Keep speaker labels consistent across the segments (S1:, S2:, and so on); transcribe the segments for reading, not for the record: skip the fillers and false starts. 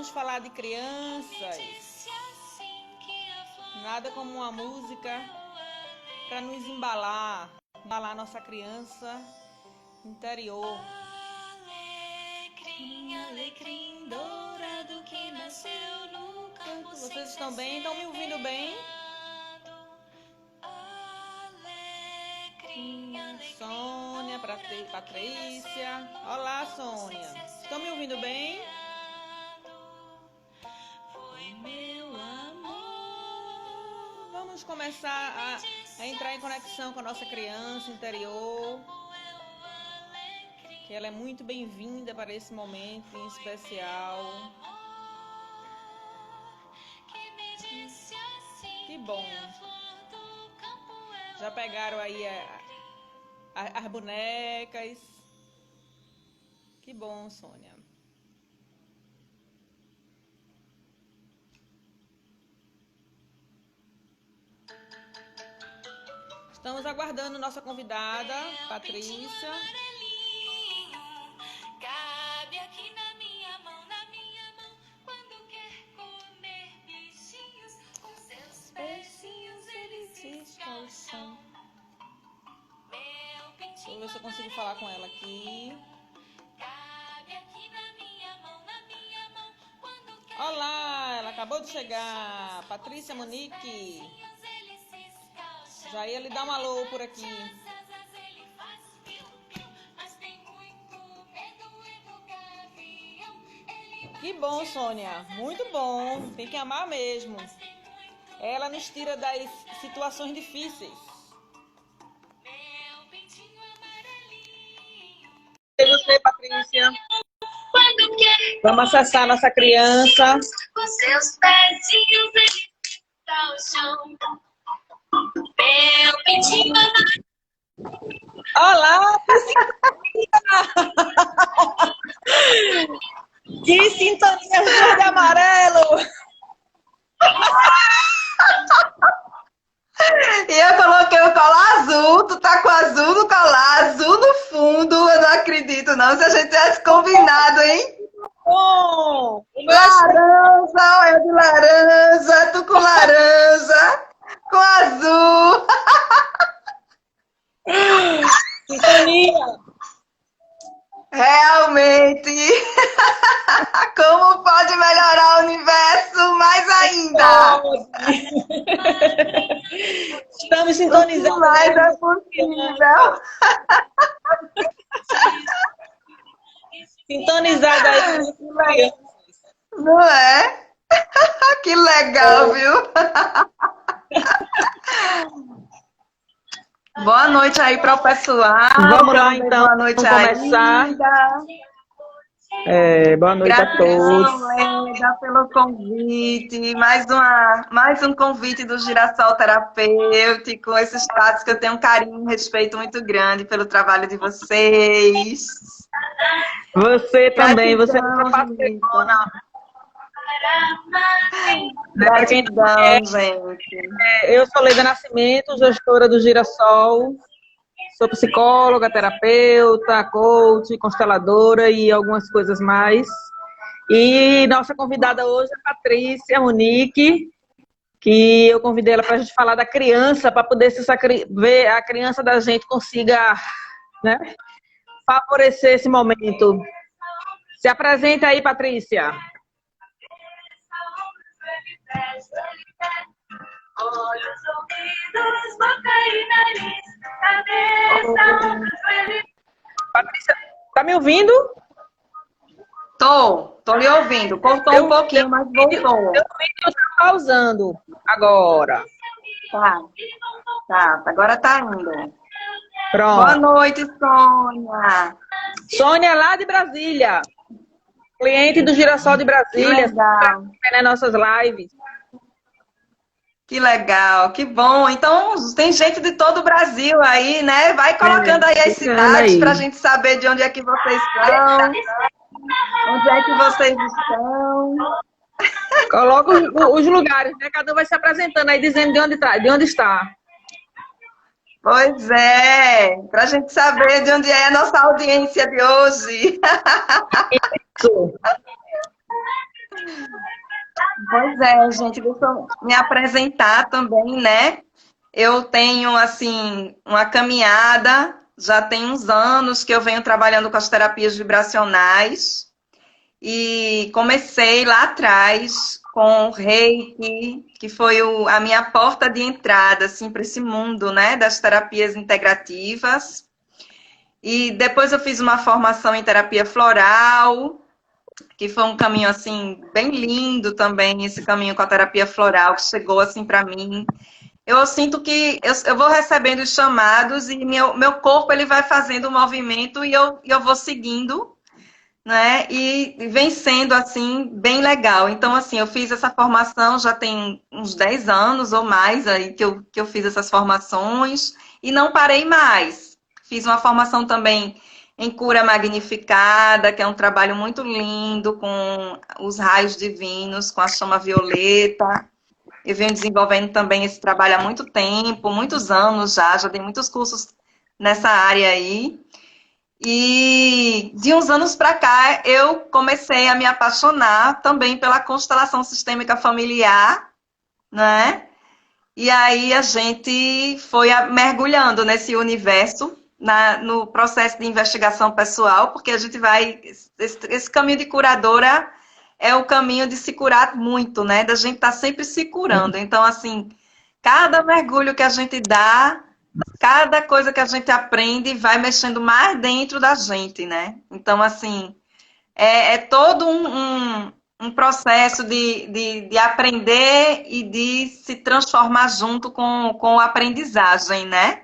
S1: vamos falar de crianças. Nada como uma música para nos embalar nossa criança interior. Alecrim, alecrim dourado que nasceu no campo. Vocês estão bem? Estão me ouvindo bem? Sônia, Patrícia. Olá, Sônia. Estão me ouvindo bem? Vamos começar a entrar em conexão com a nossa criança interior. Que ela é muito bem-vinda para esse momento em especial. Que bom. Já pegaram aí as bonecas. Que bom, Sônia. Estamos aguardando nossa convidada, Patrícia. Cabe aqui na minha mão, quando quer comer bichinhos, com seus pezinhos eles escalçam. Vou ver se eu consigo falar com ela aqui. Olá, ela acabou de chegar, Patrícia Monique. Já ia lhe dar um alô por aqui. Que bom, Sônia. Muito bom. Tem que amar mesmo. Ela nos tira das situações difíceis. E você, Patrícia? Vamos acessar nossa criança. Com seus pezinhos no chão. Meu pintinho. Olá! Que sintonia verde e amarelo!
S2: E eu coloquei o colar azul, tu tá com azul no colar, azul no fundo, eu não acredito não, se a gente tivesse combinado, hein?
S1: Bom!
S2: Laranja, eu de laranja, tu com laranja, com azul.
S1: Sintonia!
S2: Realmente! Como pode melhorar o universo mais ainda?
S1: Estamos sintonizados.
S2: Mais é possível.
S1: Sintonizada aí.
S2: Não é? Que legal, viu? Boa noite aí para o pessoal.
S1: Vamos lá, então.
S2: Boa noite
S1: Vamos começar. Boa noite a todos.
S2: Leda, pelo convite. Mais um convite do Girassol Terapêutico. Esse espaço que eu tenho um carinho e um respeito muito grande pelo trabalho de vocês.
S1: Você também, você é uma parceirona.
S2: Gratidão, gente.
S1: Eu sou Leda Nascimento, gestora do Girassol. Sou psicóloga, terapeuta, coach, consteladora e algumas coisas mais. E nossa convidada hoje é a Patrícia Monique, que eu convidei ela para a gente falar da criança, para poder ver a criança da gente consiga, né, favorecer esse momento. Se apresenta aí, Patrícia. Olhos, ouvidos, boca e nariz, cabeça. Patrícia, tá me ouvindo?
S2: Tô lhe ouvindo. Cortou um pouquinho, mas voltou.
S1: Eu tô pausando agora.
S2: Tá, agora tá indo.
S1: Pronto.
S2: Boa noite, Sônia.
S1: Sônia, lá de Brasília. Cliente do Girassol de Brasília.
S2: Que legal.
S1: Nas nossas lives.
S2: Que legal, que bom. Então, tem gente de todo o Brasil aí, né? Vai colocando aí as cidades para a gente saber de onde é que vocês estão. Onde é que vocês estão?
S1: Coloca os lugares, né? Cada um vai se apresentando aí, dizendo de onde está.
S2: Pois é, para a gente saber de onde é a nossa audiência de hoje.
S1: Isso.
S2: Pois é, gente, deixa eu me apresentar também, né? Eu tenho, assim, uma caminhada, já tem uns anos que eu venho trabalhando com as terapias vibracionais e comecei lá atrás com o Reiki, que foi a minha porta de entrada, assim, para esse mundo, né, das terapias integrativas. E depois eu fiz uma formação em terapia floral, que foi um caminho, assim, bem lindo também, esse caminho com a terapia floral, que chegou, assim, para mim. Eu sinto que eu vou recebendo os chamados e meu corpo ele vai fazendo o movimento e eu vou seguindo, né? E vem sendo, assim, bem legal. Então, assim, eu fiz essa formação já tem uns 10 anos ou mais aí que eu fiz essas formações e não parei mais. Fiz uma formação também em cura magnificada, que é um trabalho muito lindo com os raios divinos, com a chama violeta. Eu venho desenvolvendo também esse trabalho há muito tempo, muitos anos já dei muitos cursos nessa área aí. E de uns anos para cá eu comecei a me apaixonar também pela constelação sistêmica familiar, né? E aí a gente foi mergulhando nesse universo, no processo de investigação pessoal, porque a gente vai. Esse caminho de curadora é o caminho de se curar muito, né? Da gente estar sempre se curando. Então, assim, cada mergulho que a gente dá, cada coisa que a gente aprende vai mexendo mais dentro da gente, né? Então, assim, é todo um processo de aprender e de se transformar junto com a aprendizagem, né?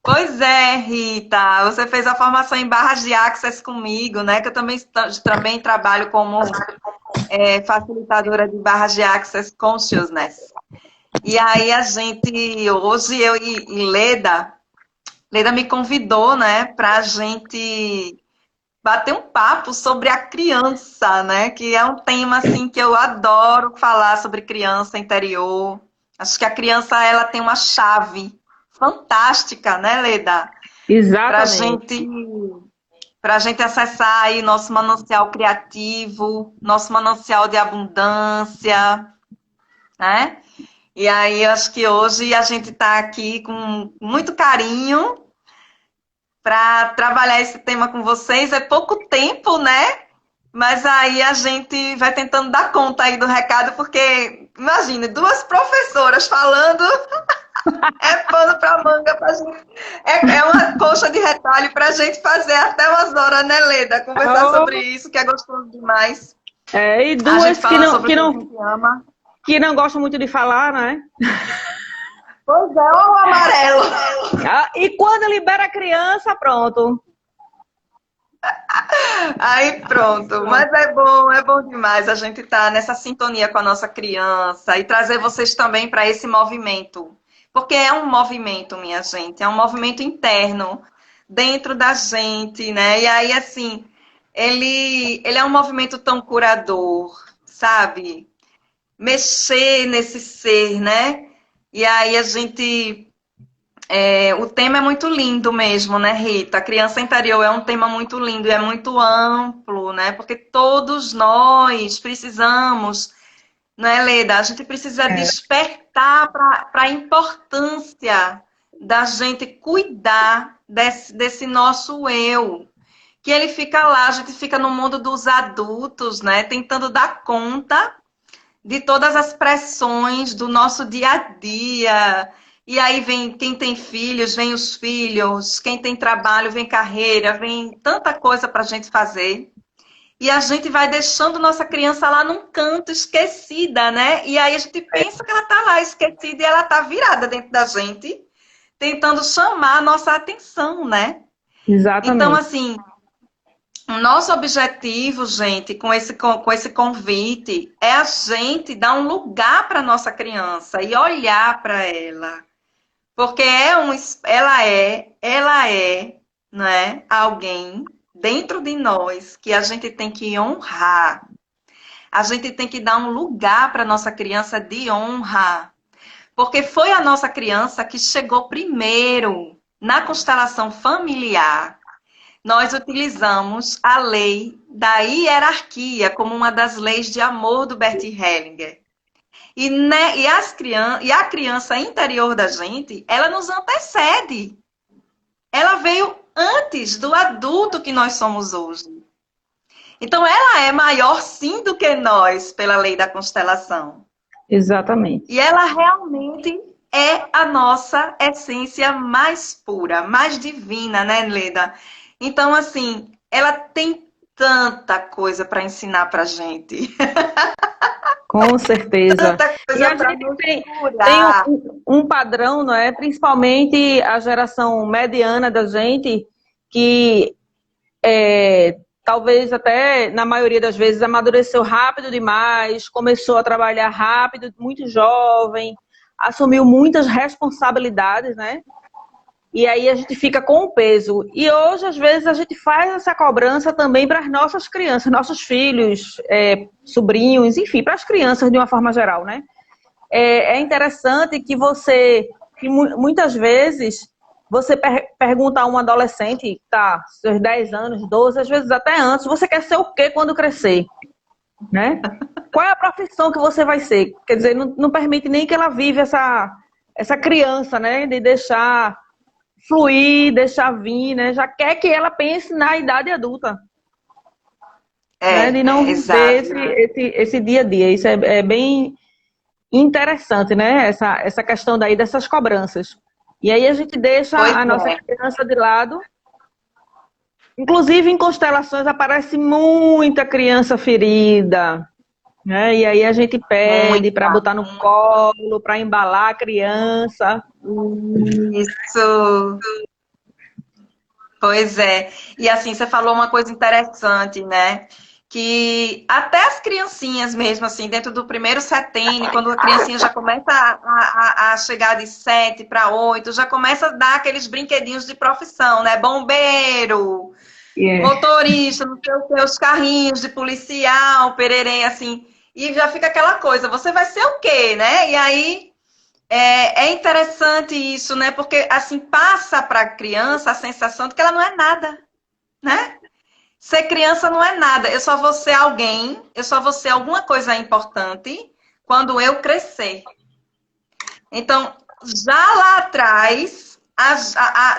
S2: Pois é, Rita, você fez a formação em barras de access comigo, né? Que eu também trabalho como facilitadora de barras de access consciousness. E aí a gente, hoje eu e Leda me convidou, né, para a gente bater um papo sobre a criança, né? Que é um tema assim que eu adoro falar sobre criança interior. Acho que a criança ela tem uma chave fantástica, né, Leda?
S1: Exatamente.
S2: Para a gente acessar aí nosso manancial criativo, nosso manancial de abundância, né? E aí, eu acho que hoje a gente está aqui com muito carinho para trabalhar esse tema com vocês. É pouco tempo, né? Mas aí a gente vai tentando dar conta aí do recado, porque, imagine, duas professoras falando é pano para manga para gente. É uma coxa de retalho para a gente fazer até umas horas, né, Leda? Conversar sobre isso, que é gostoso demais.
S1: E
S2: A
S1: duas
S2: gente fala sobre o que a gente ama.
S1: Que não gostam muito de falar, né?
S2: Pois é, o amarelo.
S1: E quando libera a criança, pronto.
S2: Aí pronto, mas é bom demais a gente estar nessa sintonia com a nossa criança e trazer vocês também para esse movimento. Porque é um movimento, minha gente, é um movimento interno dentro da gente, né? E aí, assim, ele é um movimento tão curador, sabe? Mexer nesse ser, né? E aí a gente. O tema é muito lindo mesmo, né, Rita? A criança interior é um tema muito lindo e é muito amplo, né? Porque todos nós precisamos, né, Leda? A gente precisa despertar para a importância da gente cuidar desse nosso eu. Que ele fica lá, a gente fica no mundo dos adultos, né? Tentando dar conta de todas as pressões do nosso dia a dia. E aí vem quem tem filhos, vem os filhos, quem tem trabalho, vem carreira, vem tanta coisa para a gente fazer. E a gente vai deixando nossa criança lá num canto, esquecida, né? E aí a gente pensa que ela está lá esquecida e ela está virada dentro da gente, tentando chamar a nossa atenção, né?
S1: Exatamente.
S2: Então, assim, o nosso objetivo, gente, com esse convite, é a gente dar um lugar para nossa criança e olhar para ela. Porque ela é, né, alguém dentro de nós que a gente tem que honrar. A gente tem que dar um lugar para nossa criança de honra. Porque foi a nossa criança que chegou primeiro na constelação familiar. nós utilizamos a lei da hierarquia como uma das leis de amor do Bert Hellinger. E a criança interior da gente, ela nos antecede. Ela veio antes do adulto que nós somos hoje. Então, ela é maior, sim, do que nós, pela lei da constelação.
S1: Exatamente.
S2: E ela realmente é a nossa essência mais pura, mais divina, né, Leda? Então, assim, ela tem tanta coisa para ensinar para a gente.
S1: Com certeza.
S2: Tanta coisa
S1: E a gente tem um padrão, não é? Principalmente a geração mediana da gente, que talvez até, na maioria das vezes, amadureceu rápido demais, começou a trabalhar rápido, muito jovem, assumiu muitas responsabilidades, né? E aí a gente fica com o peso. E hoje, às vezes, a gente faz essa cobrança também para as nossas crianças, nossos filhos, sobrinhos, enfim, para as crianças de uma forma geral, né? É interessante que muitas vezes, você pergunta a um adolescente, tá, seus 10 anos, 12, às vezes até antes, você quer ser o quê quando crescer? Né? Qual é a profissão que você vai ser? Quer dizer, não permite nem que ela vive essa criança, né? De deixar fluir, deixar vir, né? Já quer que ela pense na idade adulta. Né? De não viver esse dia a dia. Isso é bem interessante, né? Essa questão daí dessas cobranças. E aí a gente deixa a nossa criança de lado. Inclusive, em constelações aparece muita criança ferida, né? E aí a gente pede para botar no colo, para embalar a criança.
S2: Isso. Pois é. E assim, você falou uma coisa interessante, né? Que até as criancinhas mesmo, assim, dentro do primeiro setênio, quando a criancinha já começa a chegar de 7 para 8, já começa a dar aqueles brinquedinhos de profissão, né? Bombeiro, motorista, não sei o que, os carrinhos de policial, pererém, assim. E já fica aquela coisa, você vai ser o quê, né? E aí é interessante isso, né? Porque assim passa para a criança a sensação de que ela não é nada, né? Ser criança não é nada, eu só vou ser alguém, eu só vou ser alguma coisa importante quando eu crescer. Então, já lá atrás,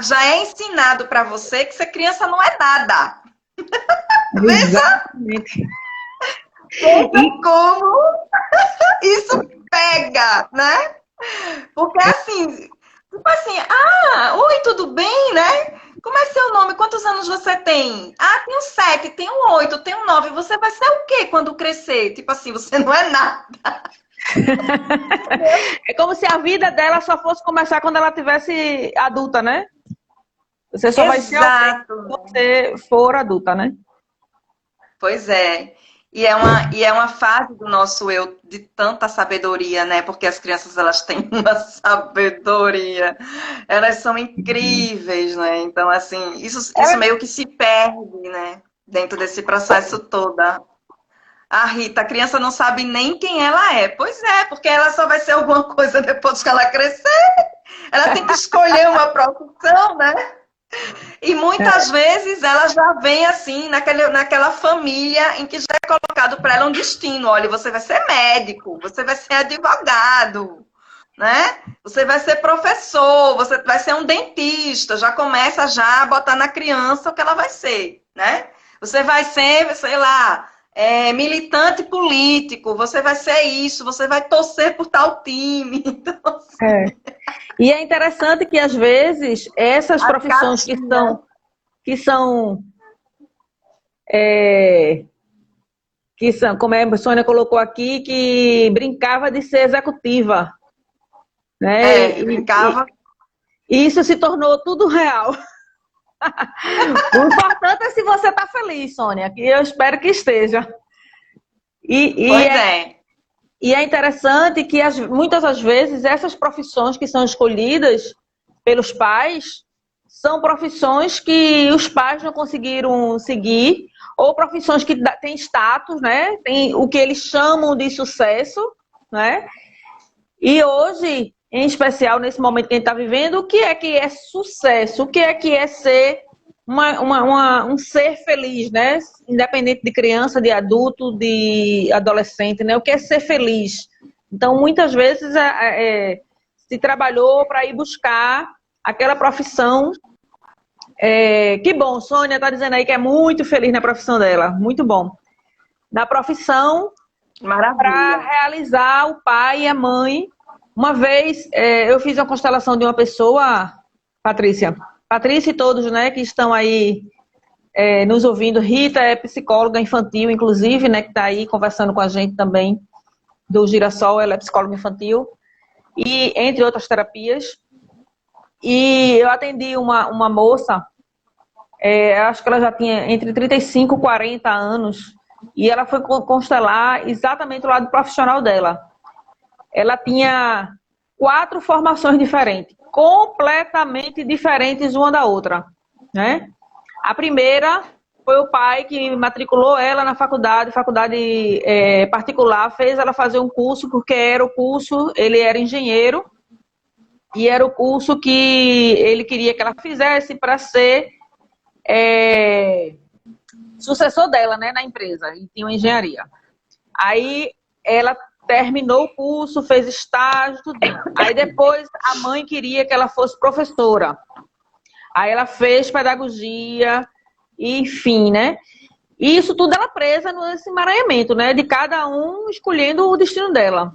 S2: já é ensinado para você que ser criança não é nada.
S1: Exatamente.
S2: Veja como isso pega, né? Porque assim, tipo assim, oi, tudo bem, né? Como é seu nome? Quantos anos você tem? Tenho 7, tenho 8, tenho 9. Você vai ser o quê quando crescer? Tipo assim, você não é nada.
S1: É como se a vida dela só fosse começar quando ela tivesse adulta, né? Você só vai ser alguém quando você for adulta, né?
S2: Pois é. E é uma fase do nosso eu de tanta sabedoria, né? Porque as crianças, elas têm uma sabedoria. Elas são incríveis, né? Então, assim, isso meio que se perde, né? Dentro desse processo todo. Rita, a criança não sabe nem quem ela é. Pois é, porque ela só vai ser alguma coisa depois que ela crescer. Ela tem que escolher uma profissão, né? E muitas vezes ela já vem assim, naquela família em que já é colocado para ela um destino. Olha, você vai ser médico, você vai ser advogado, né? Você vai ser professor, você vai ser um dentista. Já começa já a botar na criança o que ela vai ser, né? Você vai ser, sei lá, militante político, você vai ser isso, você vai torcer por tal time. Então, assim...
S1: E é interessante que, às vezes, essas profissões que são, como a Sônia colocou aqui, que brincava de ser executiva. Né?
S2: Brincava.
S1: E isso se tornou tudo real. O importante é se você está feliz, Sônia, que eu espero que esteja. E é interessante que muitas das vezes essas profissões que são escolhidas pelos pais são profissões que os pais não conseguiram seguir, ou profissões que têm status, né? Tem o que eles chamam de sucesso, né? E hoje, em especial nesse momento que a gente está vivendo, o que é sucesso? O que é ser um ser feliz, né? Independente de criança, de adulto, de adolescente, né? O que é ser feliz? Então, muitas vezes se trabalhou para ir buscar aquela profissão. Que bom, Sônia está dizendo aí que é muito feliz na profissão dela, muito bom. Na profissão, para realizar o pai e a mãe. Uma vez eu fiz uma constelação de uma pessoa, Patrícia e todos, né, que estão aí nos ouvindo. Rita é psicóloga infantil, inclusive, né, que está aí conversando com a gente também, do Girassol, ela é psicóloga infantil, e entre outras terapias. E eu atendi uma moça, acho que ela já tinha entre 35 e 40 anos, e ela foi constelar exatamente o lado profissional dela. Ela tinha 4 formações diferentes, completamente diferentes uma da outra, né? A primeira foi o pai que matriculou ela na faculdade particular, fez ela fazer um curso, porque era o curso, ele era engenheiro, e era o curso que ele queria que ela fizesse para ser sucessor dela, né, na empresa, e tinha uma engenharia. Aí ela terminou o curso, fez estágio, tudo. Aí depois a mãe queria que ela fosse professora. Aí ela fez pedagogia, enfim, né? E isso tudo ela presa nesse emaranhamento, né? De cada um escolhendo o destino dela.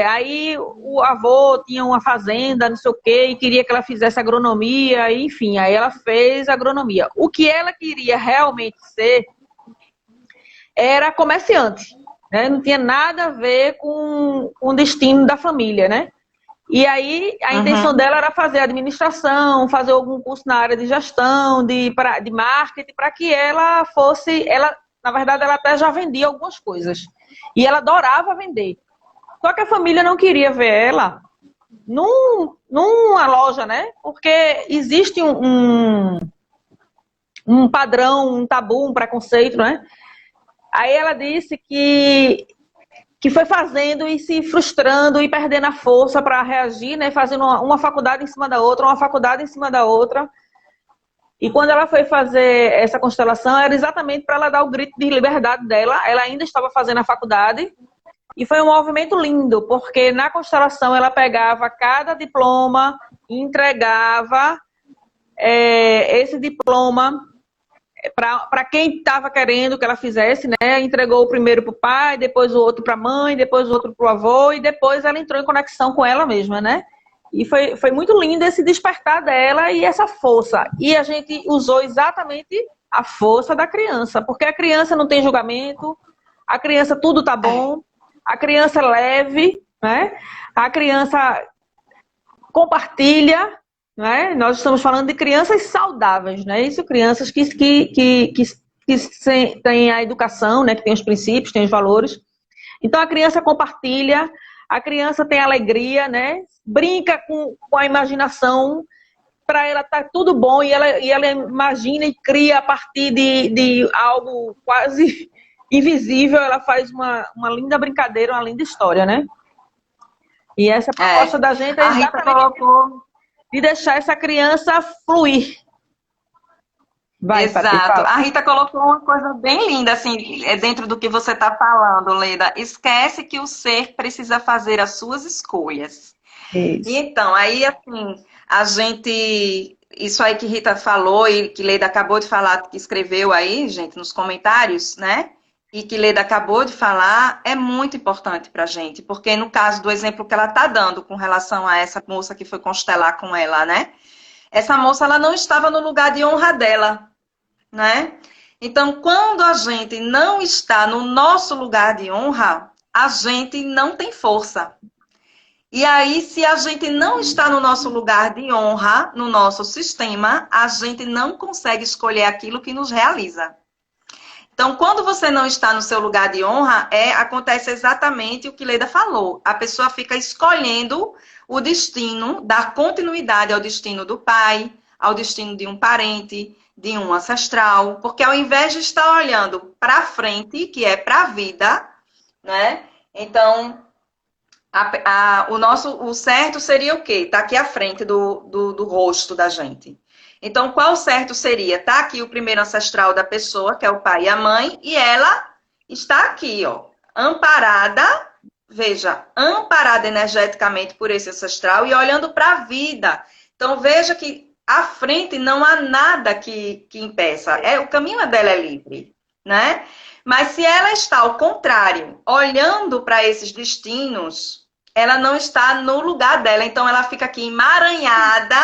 S1: Aí o avô tinha uma fazenda, não sei o quê, e queria que ela fizesse agronomia, enfim, aí ela fez agronomia. O que ela queria realmente ser era comerciante, né? Não tinha nada a ver com o destino da família, né? E aí a intenção dela era fazer administração, fazer algum curso na área de gestão, de marketing, para que ela fosse... na verdade, ela até já vendia algumas coisas. E ela adorava vender. Só que a família não queria ver ela numa loja, né? Porque existe um padrão, um tabu, um preconceito, né? Aí ela disse que foi fazendo e se frustrando e perdendo a força para reagir, né? Fazendo uma faculdade em cima da outra, uma faculdade em cima da outra. E quando ela foi fazer essa constelação, era exatamente para ela dar o grito de liberdade dela. Ela ainda estava fazendo a faculdade. E foi um movimento lindo, porque na constelação ela pegava cada diploma e entregava esse diploma para quem estava querendo que ela fizesse, né? Entregou o primeiro para o pai, depois o outro para a mãe, depois o outro para o avô, e depois ela entrou em conexão com ela mesma, né? E foi muito lindo esse despertar dela e essa força. E a gente usou exatamente a força da criança, porque a criança não tem julgamento, a criança tudo tá bom, a criança é leve, né? A criança compartilha, né? Nós estamos falando de crianças saudáveis, né? Isso, crianças que têm a educação, né? Que tem os princípios, tem os valores. Então a criança compartilha, a criança tem alegria, né? Brinca com a imaginação, para ela tá tudo bom, e ela imagina e cria a partir de algo quase invisível. Ela faz uma linda brincadeira, uma linda história, né? E essa proposta da gente é exatamente de deixar essa criança fluir. Vai,
S2: exato.
S1: Patrícia,
S2: a Rita colocou uma coisa bem linda, assim, dentro do que você está falando, Leda. Esquece que o ser precisa fazer as suas escolhas.
S1: Isso.
S2: Então, aí, assim, a gente... Isso aí que Rita falou e que Leda acabou de falar, que escreveu aí, gente, nos comentários, né? E que Leda acabou de falar, é muito importante para a gente, porque no caso do exemplo que ela está dando com relação a essa moça que foi constelar com ela, né? Essa moça, ela não estava no lugar de honra dela, né? Então, quando a gente não está no nosso lugar de honra, a gente não tem força. E aí, se a gente não está no nosso lugar de honra, no nosso sistema, a gente não consegue escolher aquilo que nos realiza. Então, quando você não está no seu lugar de honra, acontece exatamente o que Leda falou. A pessoa fica escolhendo o destino, dar continuidade ao destino do pai, ao destino de um parente, de um ancestral, porque ao invés de estar olhando para frente, que é para a vida, né? Então, o certo seria o quê? Está aqui à frente do rosto da gente. Então, qual certo seria? Tá aqui o primeiro ancestral da pessoa, que é o pai e a mãe, e ela está aqui, ó, amparada, veja, amparada energeticamente por esse ancestral e olhando para a vida. Então, veja que à frente não há nada que impeça. O caminho dela é livre, né? Mas se ela está ao contrário, olhando para esses destinos, ela não está no lugar dela. Então, ela fica aqui emaranhada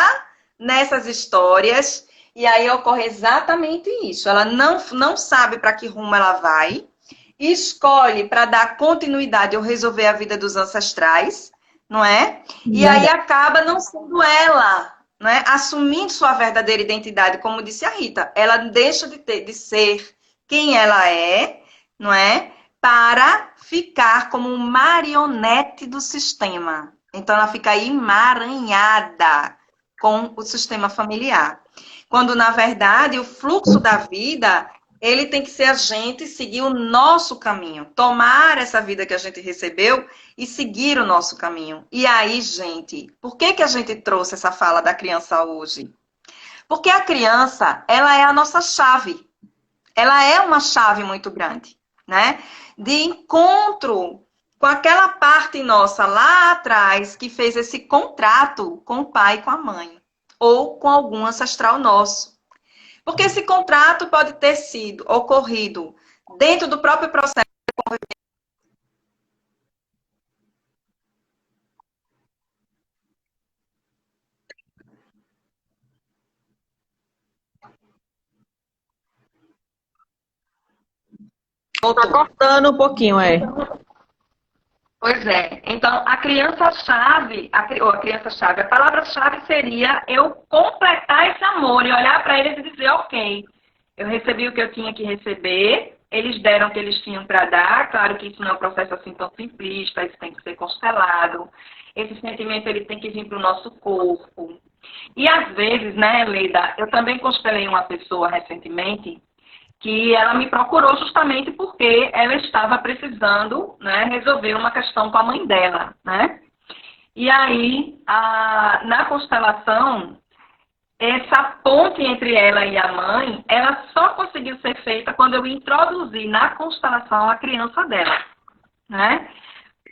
S2: nessas histórias, e aí ocorre exatamente isso. Ela não sabe para que rumo ela vai, escolhe para dar continuidade ou resolver a vida dos ancestrais, não é? E aí acaba não sendo ela, não é? Assumindo sua verdadeira identidade, como disse a Rita. Ela deixa de ser quem ela é, não é? Para ficar como marionete do sistema. Então ela fica emaranhada com o sistema familiar. Quando, na verdade, o fluxo da vida, ele tem que ser a gente seguir o nosso caminho. Tomar essa vida que a gente recebeu e seguir o nosso caminho. E aí, gente, por que a gente trouxe essa fala da criança hoje? Porque a criança, ela é a nossa chave. Ela é uma chave muito grande, né? De encontro com aquela parte nossa lá atrás que fez esse contrato com o pai e com a mãe, ou com algum ancestral nosso. Porque esse contrato pode ter sido ocorrido dentro do próprio processo de convivência.
S1: Tá cortando um pouquinho,
S3: Pois é. Então, a criança-chave, a palavra-chave seria eu completar esse amor e olhar para eles e dizer, ok, eu recebi o que eu tinha que receber, eles deram o que eles tinham para dar, claro que isso não é um processo assim tão simplista, isso tem que ser constelado, esse sentimento ele tem que vir para o nosso corpo. E às vezes, né, Leda, eu também constelei uma pessoa recentemente, que ela me procurou justamente porque ela estava precisando, né, resolver uma questão com a mãe dela, né? E aí, na constelação, essa ponte entre ela e a mãe, ela só conseguiu ser feita quando eu introduzi na constelação a criança dela, né?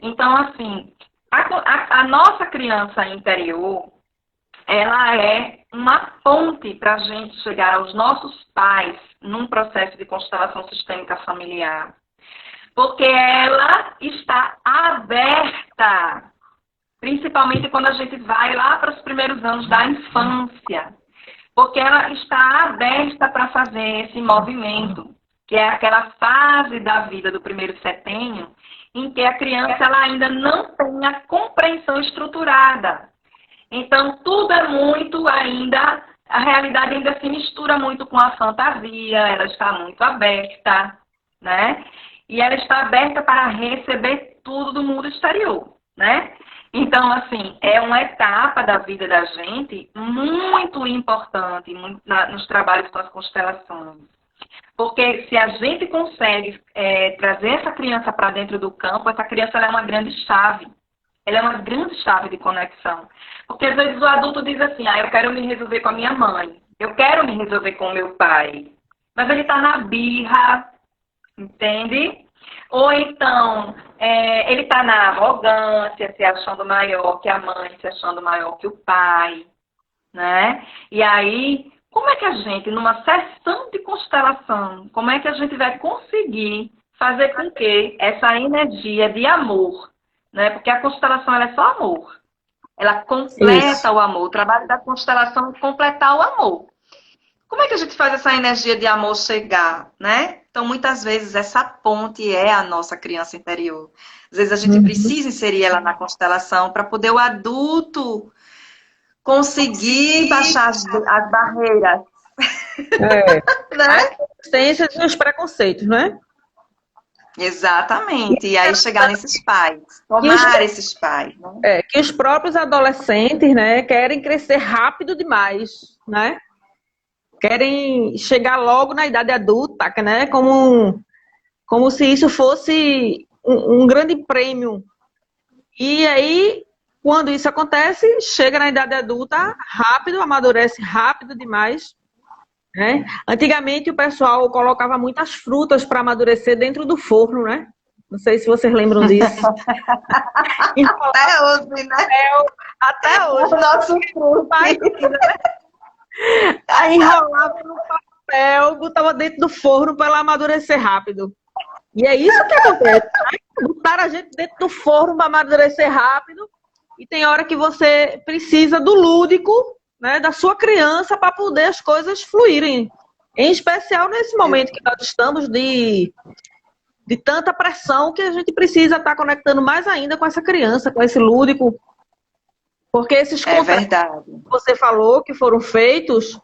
S3: Então, assim, a nossa criança interior, ela é uma ponte para a gente chegar aos nossos pais num processo de constelação sistêmica familiar. Porque ela está aberta, principalmente quando a gente vai lá para os primeiros anos da infância. Porque ela está aberta para fazer esse movimento, que é aquela fase da vida do primeiro setênio, em que a criança ela ainda não tem a compreensão estruturada. Então, tudo é muito ainda, a realidade ainda se mistura muito com a fantasia, ela está muito aberta, né? E ela está aberta para receber tudo do mundo exterior, né? Então, assim, é uma etapa da vida da gente muito importante nos trabalhos com as constelações. Porque se a gente consegue trazer essa criança para dentro do campo, essa criança ela é uma grande chave. Ela é uma grande chave de conexão. Porque às vezes o adulto diz assim, eu quero me resolver com a minha mãe, eu quero me resolver com o meu pai. Mas ele está na birra, entende? Ou então, ele está na arrogância, se achando maior que a mãe, se achando maior que o pai, né? E aí, como é que a gente, numa sessão de constelação, como é que a gente vai conseguir fazer com que essa energia de amor, né? Porque a constelação ela é só amor. Ela completa o amor. O trabalho da constelação é completar o amor. Como é que a gente faz essa energia de amor chegar, né? Então, muitas vezes, essa ponte é a nossa criança interior. Às vezes, a gente precisa inserir ela na constelação para poder o adulto conseguir baixar as barreiras.
S1: Né? A existência dos preconceitos, não é?
S2: Exatamente. E aí chegar nesses pais. Tomar esses pais. Né?
S1: Que os próprios adolescentes, né, querem crescer rápido demais, né? Querem chegar logo na idade adulta, né? Como se isso fosse um grande prêmio. E aí, quando isso acontece, chega na idade adulta rápido, amadurece rápido demais, né? Antigamente o pessoal colocava muitas frutas para amadurecer dentro do forno, né? Não sei se vocês lembram disso.
S2: Até hoje, né?
S1: Até hoje.
S2: O nosso fruto.
S1: Aí enrolava no papel, botava dentro do forno para ela amadurecer rápido. E é isso que acontece, né? Botar a gente dentro do forno para amadurecer rápido. E tem hora que você precisa do lúdico, né, da sua criança para poder as coisas fluírem. Em especial nesse momento que nós estamos de tanta pressão que a gente precisa estar conectando mais ainda com essa criança, com esse lúdico. Porque esses contratos que você falou que foram feitos,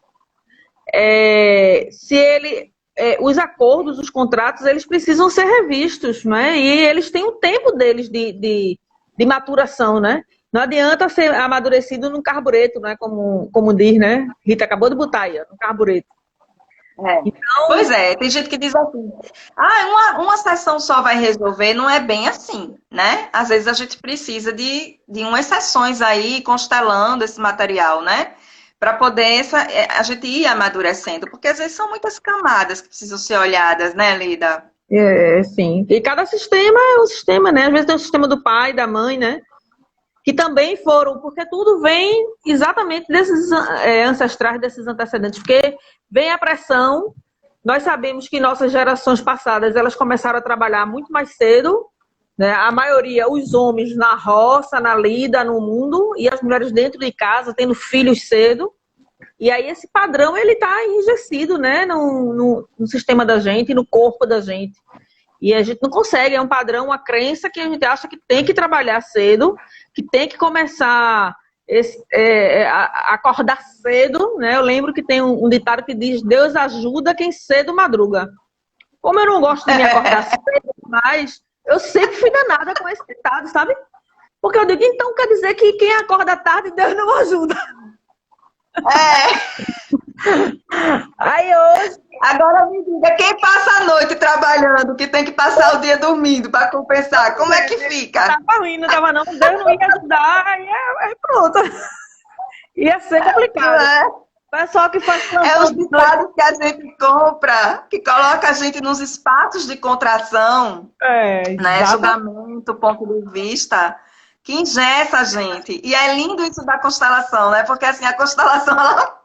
S1: os acordos, os contratos, eles precisam ser revistos, né? E eles têm o tempo deles de maturação, né? Não adianta ser amadurecido num carbureto, né? Como diz, né? Rita acabou de botar aí, no carbureto.
S2: Então, pois é, tem gente que diz assim, uma sessão só vai resolver, não é bem assim, né? Às vezes a gente precisa de umas sessões aí, constelando esse material, né? Para poder a gente ir amadurecendo, porque às vezes são muitas camadas que precisam ser olhadas, né, Lida?
S1: Sim. E cada sistema é um sistema, né? Às vezes tem o sistema do pai, da mãe, né? Que também foram, porque tudo vem exatamente desses ancestrais, desses antecedentes, porque vem a pressão. Nós sabemos que nossas gerações passadas, elas começaram a trabalhar muito mais cedo, né? A maioria, os homens na roça, na lida, no mundo, e as mulheres dentro de casa, tendo filhos cedo. E aí esse padrão, ele está enrijecido, né? No sistema da gente, no corpo da gente. E a gente não consegue, é um padrão, uma crença que a gente acha que tem que trabalhar cedo, que tem que começar a acordar cedo, né? Eu lembro que tem um ditado que diz, Deus ajuda quem cedo madruga. Como eu não gosto de me acordar cedo demais, eu sempre fui danada com esse ditado, sabe? Porque eu digo, então quer dizer que quem acorda tarde, Deus não ajuda. Aí hoje...
S2: Agora me diga, quem passa a noite trabalhando, que tem que passar o dia dormindo para compensar, como é que fica?
S1: Não tava ruim, não tava não, Deus não ia ajudar, aí pronto. Ia ser complicado. O pessoal que faz
S2: os ditados que a gente compra, que coloca a gente nos espaços de contração, né? Julgamento, ponto de vista, que engessa a gente. E é lindo isso da constelação, né? Porque assim, a constelação, às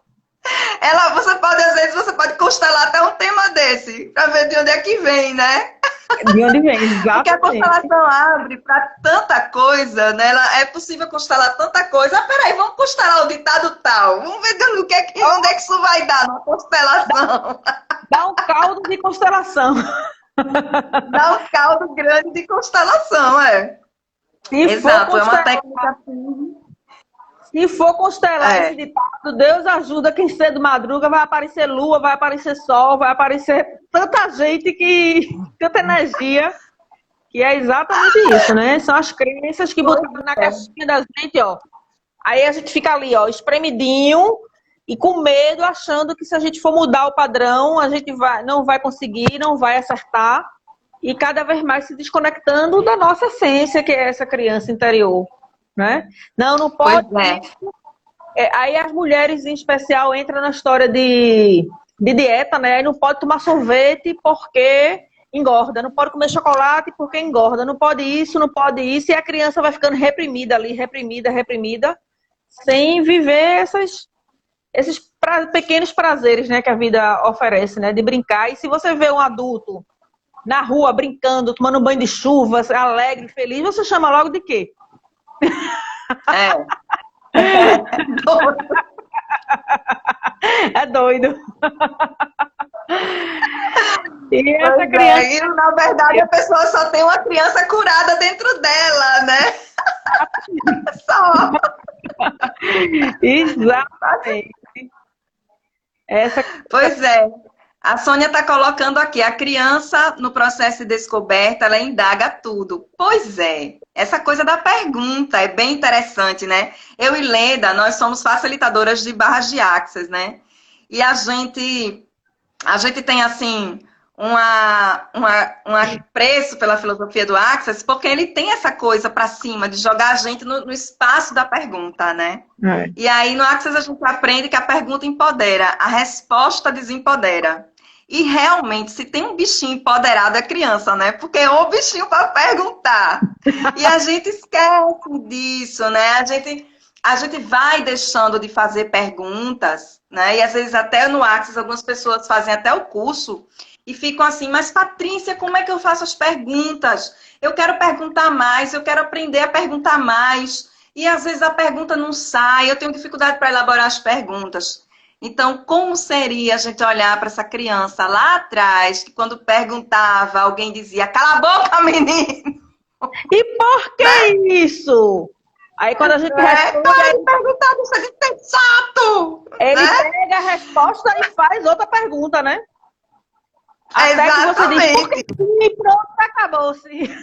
S2: vezes você pode constelar até um tema desse, para ver de onde é que vem, né?
S1: De onde vem, exatamente.
S2: Porque a constelação abre para tanta coisa, né? É possível constelar tanta coisa. Peraí, vamos constelar o ditado tal. Vamos ver onde é que isso vai dar na constelação.
S1: Dá um caldo de constelação.
S2: Dá um caldo grande de constelação, Exato, é uma técnica assim.
S1: Se for constelar esse ditado, Deus ajuda quem cedo madruga, vai aparecer lua, vai aparecer sol, vai aparecer tanta gente, tanta energia, que é exatamente isso, né? São as crenças que botaram na caixinha da gente, ó. Aí a gente fica ali, ó, espremidinho e com medo, achando que se a gente for mudar o padrão, a gente não vai conseguir, não vai acertar, e cada vez mais se desconectando da nossa essência, que é essa criança interior. Né? Não pode. Aí as mulheres em especial entram na história de dieta, né? Aí não pode tomar sorvete porque engorda, não pode comer chocolate porque engorda, não pode isso, e a criança vai ficando reprimida ali, reprimida, sem viver esses pequenos prazeres, né, que a vida oferece, né? De brincar. E se você vê um adulto na rua brincando, tomando banho de chuva, alegre, feliz, você chama logo de quê? É doido. E essa criança...
S2: E, na verdade, a pessoa só tem uma criança curada dentro dela, né? Só.
S1: Exatamente.
S2: Pois é. A Sônia está colocando aqui, a criança no processo de descoberta, ela indaga tudo. Pois é, essa coisa da pergunta é bem interessante, né? Eu e Leda, nós somos facilitadoras de barras de Access, né? E a gente tem, assim, um apreço pela filosofia do Access, porque ele tem essa coisa para cima, de jogar a gente no espaço da pergunta, né? E aí no Access a gente aprende que a pergunta empodera, a resposta desempodera. E realmente, se tem um bichinho empoderado é criança, né? Porque é o bichinho para perguntar. E a gente esquece disso, né? A gente vai deixando de fazer perguntas, né? E às vezes até no Access algumas pessoas fazem até o curso e ficam assim, mas Patrícia, como é que eu faço as perguntas? Eu quero perguntar mais, eu quero aprender a perguntar mais. E às vezes a pergunta não sai, eu tenho dificuldade para elaborar as perguntas. Então, como seria a gente olhar para essa criança lá atrás, que quando perguntava, alguém dizia, cala a boca, menino!
S1: E por que isso? Aí quando a gente responde...
S2: Ele perguntar, deixa de ser chato!
S1: Ele
S2: né?
S1: pega a resposta e faz outra pergunta, né? Até
S2: Exatamente.
S1: Que você diz, e pronto, acabou-se.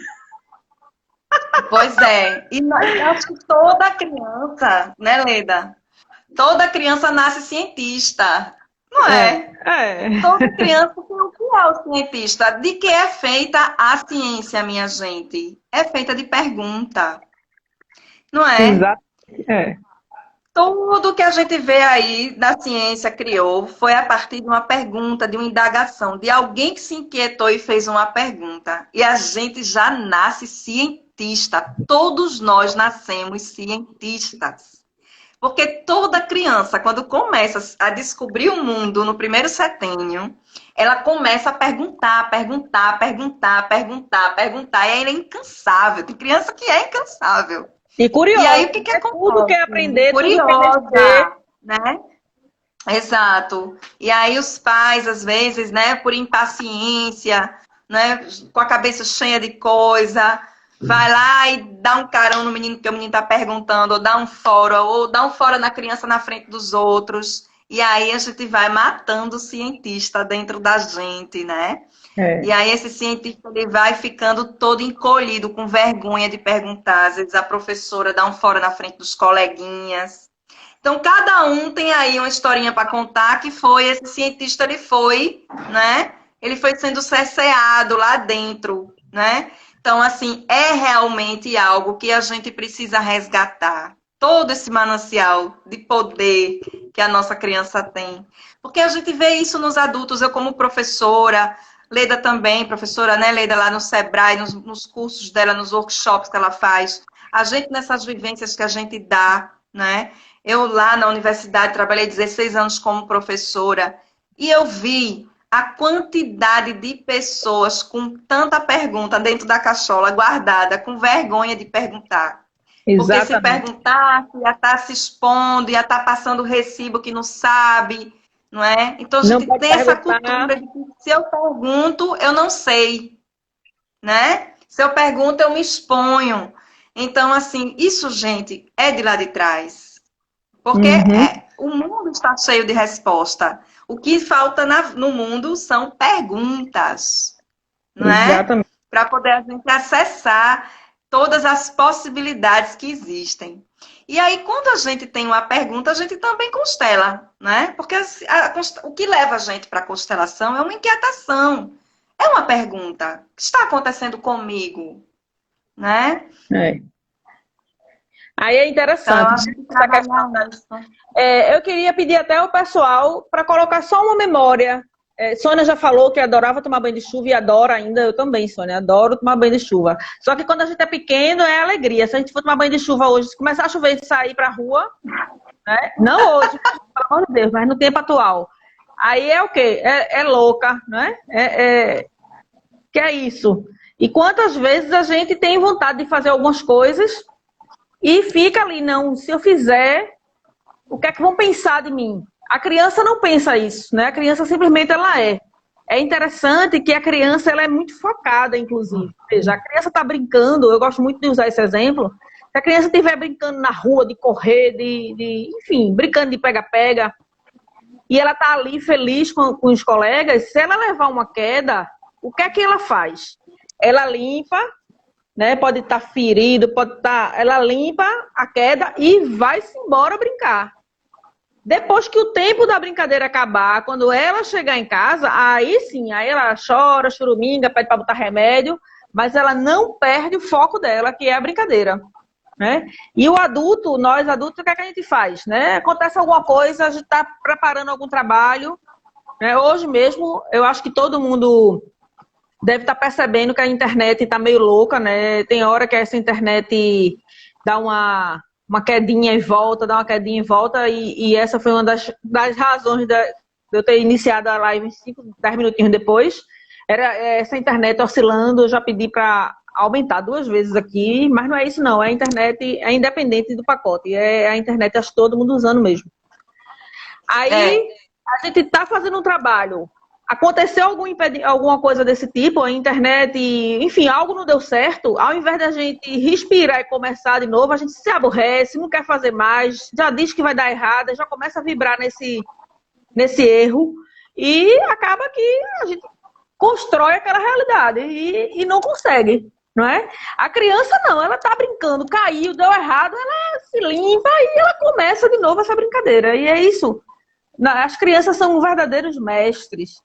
S2: Pois é. E eu acho que toda criança, né, Leda? Toda criança nasce cientista, não é? Toda criança tem o que é o cientista. De que é feita a ciência, minha gente? É feita de pergunta, não é?
S1: Exato.
S2: Tudo que a gente vê aí da ciência criou foi a partir de uma pergunta, de uma indagação, de alguém que se inquietou e fez uma pergunta. E a gente já nasce cientista. Todos nós nascemos cientistas. Porque toda criança, quando começa a descobrir o mundo no primeiro setênio, ela começa a perguntar. E aí ela é incansável. Tem criança que é incansável.
S1: E curiosa.
S2: E aí o que acontece?
S1: Tudo quer aprender,
S2: curiosa,
S1: tudo quer
S2: né? Exato. E aí os pais, às vezes, né, por impaciência, né, com a cabeça cheia de coisa, vai lá e dá um carão no menino que o menino tá perguntando, ou dá um fora na criança na frente dos outros. E aí a gente vai matando o cientista dentro da gente, né? E aí esse cientista ele vai ficando todo encolhido, com vergonha de perguntar. Às vezes a professora dá um fora na frente dos coleguinhas. Então cada um tem aí uma historinha para contar que foi esse cientista, ele foi, né? Ele foi sendo cerceado lá dentro, né? Então assim, é realmente algo que a gente precisa resgatar. Todo esse manancial de poder que a nossa criança tem. Porque a gente vê isso nos adultos, eu como professora, Leda também, professora, né, Leda, lá no Sebrae, nos cursos dela, nos workshops que ela faz. A gente, nessas vivências que a gente dá, né? Eu lá na universidade trabalhei 16 anos como professora e eu vi a quantidade de pessoas com tanta pergunta dentro da cachola guardada, com vergonha de perguntar. Porque se perguntar, ia estar se expondo, ia estar passando recibo que não sabe, não é? Então a gente tem essa cultura de que se eu pergunto, eu não sei, né? Se eu pergunto, eu me exponho. Então, assim, isso, gente, é de lá de trás. Porque o mundo está cheio de resposta. O que falta no mundo são perguntas, não é?
S1: Exatamente.
S2: Para poder a gente acessar todas as possibilidades que existem. E aí, quando a gente tem uma pergunta, a gente também constela, né? Porque o que leva a gente para a constelação é uma inquietação. É uma pergunta. O que está acontecendo comigo? Né?
S1: Aí é interessante. Então, eu queria pedir até ao pessoal para colocar só uma memória. Sônia já falou que adorava tomar banho de chuva e adora ainda, eu também, Sônia, adoro tomar banho de chuva. Só que quando a gente é pequeno é alegria. Se a gente for tomar banho de chuva hoje, se começar a chover e sair pra rua, né? Não hoje, pelo amor de Deus, mas no tempo atual. Aí é o quê? É louca, né? Que é isso. E quantas vezes a gente tem vontade de fazer algumas coisas e fica ali, não, se eu fizer, o que é que vão pensar de mim? A criança não pensa isso, né? A criança simplesmente ela é. É interessante que a criança ela é muito focada, inclusive. Ou seja, a criança está brincando, eu gosto muito de usar esse exemplo. Se a criança estiver brincando na rua, de correr, enfim, brincando de pega-pega, e ela está ali feliz com os colegas, se ela levar uma queda, o que é que ela faz? Ela limpa, né? Pode estar ferido, ela limpa a queda e vai-se embora brincar. Depois que o tempo da brincadeira acabar, quando ela chegar em casa, aí sim, aí ela chora, choruminga, pede para botar remédio, mas ela não perde o foco dela, que é a brincadeira, né? E o adulto, nós adultos, o que é que a gente faz, né? Acontece alguma coisa, a gente está preparando algum trabalho, né? Hoje mesmo, eu acho que todo mundo deve estar percebendo que a internet está meio louca, né? Tem hora que essa internet dá uma quedinha em volta, dá uma quedinha em volta, e essa foi uma das razões de eu ter iniciado a live 5, 10 minutinhos depois. Era essa internet oscilando, eu já pedi para aumentar 2 vezes aqui, mas não é isso não, a internet é independente do pacote, é a internet, acho que todo mundo usando mesmo. Aí, a gente está fazendo um trabalho, aconteceu alguma coisa desse tipo, a internet, enfim, algo não deu certo, ao invés da gente respirar e começar de novo, a gente se aborrece, não quer fazer mais, já diz que vai dar errado, já começa a vibrar nesse erro, e acaba que a gente constrói aquela realidade e não consegue, não é? A criança não, ela tá brincando, caiu, deu errado, ela se limpa e ela começa de novo essa brincadeira, e é isso. As crianças são verdadeiros mestres.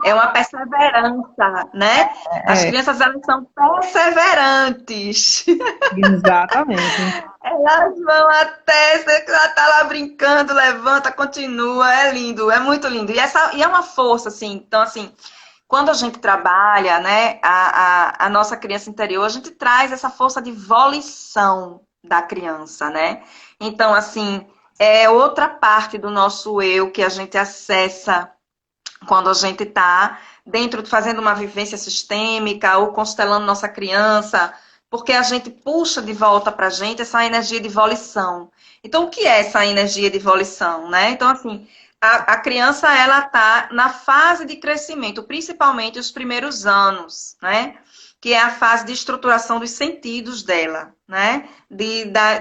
S2: É uma perseverança, né? As crianças, elas são perseverantes.
S1: Exatamente.
S2: Elas vão até, você tá lá brincando, levanta, continua, é lindo, é muito lindo. E é uma força, assim, então, assim, quando a gente trabalha, né, a nossa criança interior, a gente traz essa força de volição da criança, né? Então, assim, é outra parte do nosso eu que a gente acessa quando a gente está dentro, fazendo uma vivência sistêmica ou constelando nossa criança, porque a gente puxa de volta para a gente essa energia de volição. Então, o que é essa energia de volição, né? Então, assim, a criança, ela está na fase de crescimento, principalmente os primeiros anos, né? Que é a fase de estruturação dos sentidos dela, né?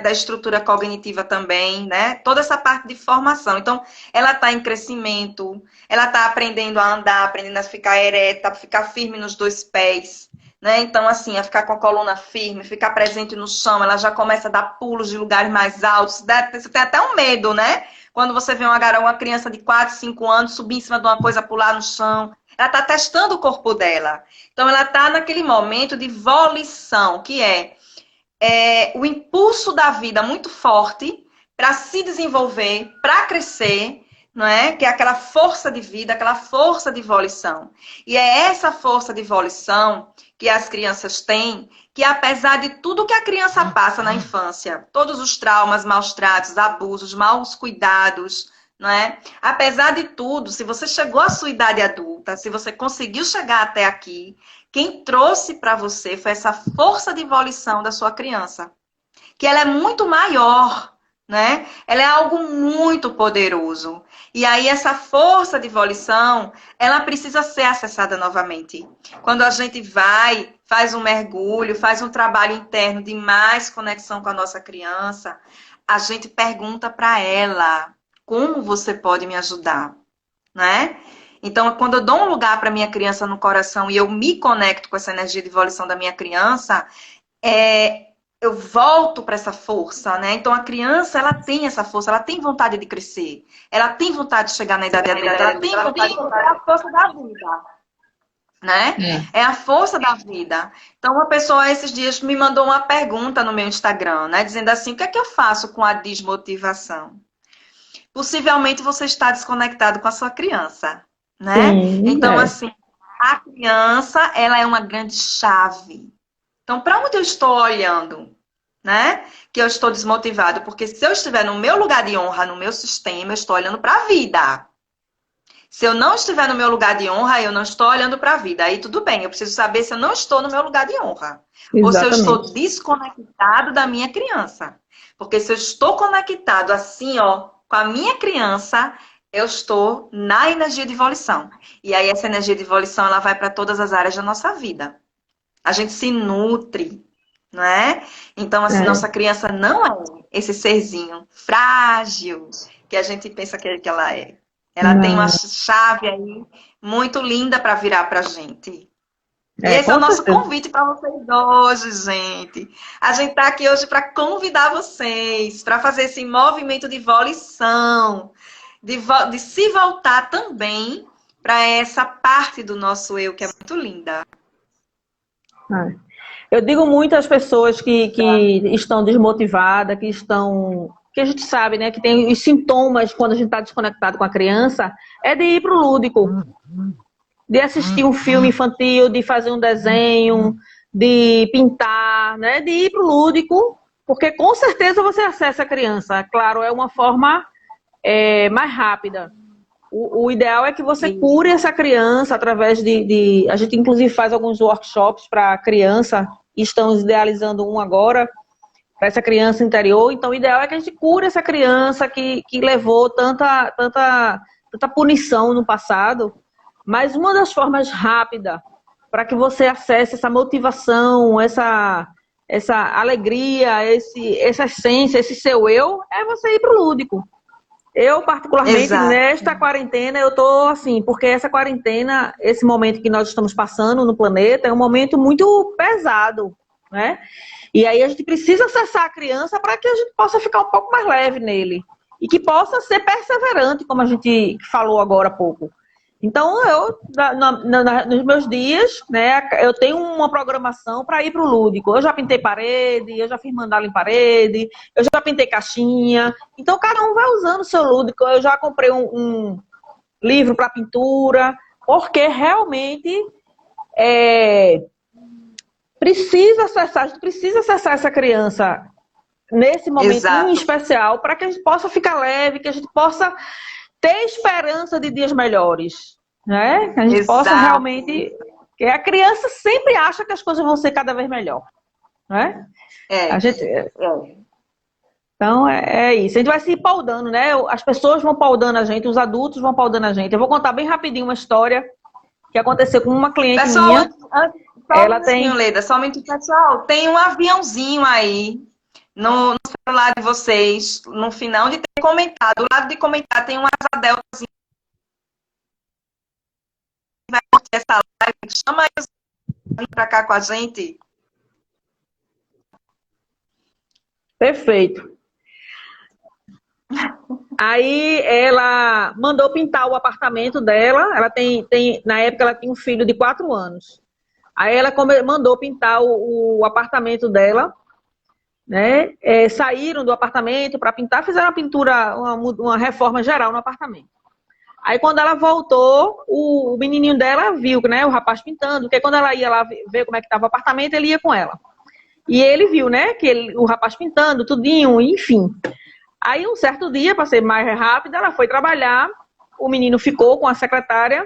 S2: Da estrutura cognitiva também, né? Toda essa parte de formação. Então, ela está em crescimento, ela está aprendendo a andar, aprendendo a ficar ereta, a ficar firme nos 2 pés, né? Então, assim, a ficar com a coluna firme, ficar presente no chão, ela já começa a dar pulos de lugares mais altos. Você tem até um medo, né? Quando você vê uma criança de 4, 5 anos subir em cima de uma coisa, pular no chão. Ela está testando o corpo dela. Então, ela está naquele momento de volição, que é o impulso da vida muito forte para se desenvolver, para crescer, não é? Que é aquela força de vida, aquela força de volição. E é essa força de volição que as crianças têm, que apesar de tudo que a criança passa na infância, todos os traumas, maus tratos, abusos, maus cuidados, não é? Apesar de tudo, se você chegou à sua idade adulta, se você conseguiu chegar até aqui, quem trouxe para você foi essa força de volição da sua criança. Que ela é muito maior, né? Ela é algo muito poderoso. E aí essa força de volição, ela precisa ser acessada novamente. Quando a gente vai, faz um mergulho, faz um trabalho interno de mais conexão com a nossa criança, a gente pergunta para ela: como você pode me ajudar, né? Então, quando eu dou um lugar para minha criança no coração e eu me conecto com essa energia de volição da minha criança, eu volto para essa força, né? Então, a criança, ela tem essa força, ela tem vontade de crescer, ela tem vontade de chegar na idade adulta, ela tem vontade de encontrar a força da vida, né? É a força da vida. Então, uma pessoa esses dias me mandou uma pergunta no meu Instagram, né? Dizendo assim: o que é que eu faço com a desmotivação? Possivelmente você está desconectado com a sua criança, né?
S1: Sim,
S2: então, assim, a criança, ela é uma grande chave. Então, para onde eu estou olhando, né? Que eu estou desmotivado, porque se eu estiver no meu lugar de honra, no meu sistema, eu estou olhando para a vida. Se eu não estiver no meu lugar de honra, eu não estou olhando para a vida. Aí tudo bem, eu preciso saber se eu não estou no meu lugar de honra. Exatamente. Ou se eu estou desconectado da minha criança. Porque se eu estou conectado assim, ó, com a minha criança, eu estou na energia de volição. E aí essa energia de volição, ela vai para todas as áreas da nossa vida. A gente se nutre, não é? Então, assim, nossa criança não é esse serzinho frágil que a gente pensa que ela é. Ela tem uma chave aí muito linda para virar para a gente. E esse é o nosso
S1: certeza.
S2: convite para vocês hoje, gente. A gente está aqui hoje para convidar vocês para fazer esse movimento de volição, de se voltar também para essa parte do nosso eu que é muito linda.
S1: Eu digo muito às pessoas que estão desmotivadas, que a gente sabe, né, que tem os sintomas quando a gente está desconectado com a criança, é de ir para o lúdico, de assistir um filme infantil, de fazer um desenho, de pintar, né, de ir para o lúdico, porque com certeza você acessa a criança. Claro, é uma forma mais rápida. O ideal é que você cure essa criança através a gente, inclusive, faz alguns workshops para criança, e estamos idealizando um agora, para essa criança interior. Então, o ideal é que a gente cure essa criança que levou tanta punição no passado. Mas uma das formas rápidas para que você acesse essa motivação, essa alegria, essa essência, esse seu eu, é você ir para o lúdico. Eu, particularmente,
S2: Exato.
S1: Nesta quarentena, eu tô assim, porque essa quarentena, esse momento que nós estamos passando no planeta, é um momento muito pesado, né? E aí a gente precisa acessar a criança para que a gente possa ficar um pouco mais leve nele. E que possa ser perseverante, como a gente falou agora há pouco. Então, nos meus dias, né, eu tenho uma programação para ir para o lúdico. Eu já pintei parede, eu já fiz mandala em parede, eu já pintei caixinha. Então, cada um vai usando o seu lúdico. Eu já comprei um livro para pintura, porque realmente precisa acessar essa criança nesse momento em especial, para que a gente possa ficar leve, que a gente possa ter esperança de dias melhores, né? Que a gente possa realmente... Porque a criança sempre acha que as coisas vão ser cada vez melhor, né? Então, é isso. A gente vai se paudando, né? As pessoas vão paudando a gente, os adultos vão paudando a gente. Eu vou contar bem rapidinho uma história que aconteceu com uma cliente minha.
S2: Ela tem... Leda, somente, pessoal, tem um aviãozinho aí no celular de vocês, no final de ter comentado. Do lado de comentar tem um asa deltazinho. Vai curtir essa live, chama eles pra vir pra cá com a gente.
S1: Perfeito. Aí ela mandou pintar o apartamento dela. Ela na época ela tinha um filho de 4 anos. Aí ela mandou pintar o apartamento dela, né? Saíram do apartamento para pintar, fizeram uma pintura, uma reforma geral no apartamento. Aí quando ela voltou, o menininho dela viu, né, o rapaz pintando, porque quando ela ia lá ver como é que estava o apartamento, ele ia com ela. E ele viu, né, o rapaz pintando, tudinho, enfim. Aí um certo dia, para ser mais rápida, ela foi trabalhar, o menino ficou com a secretária.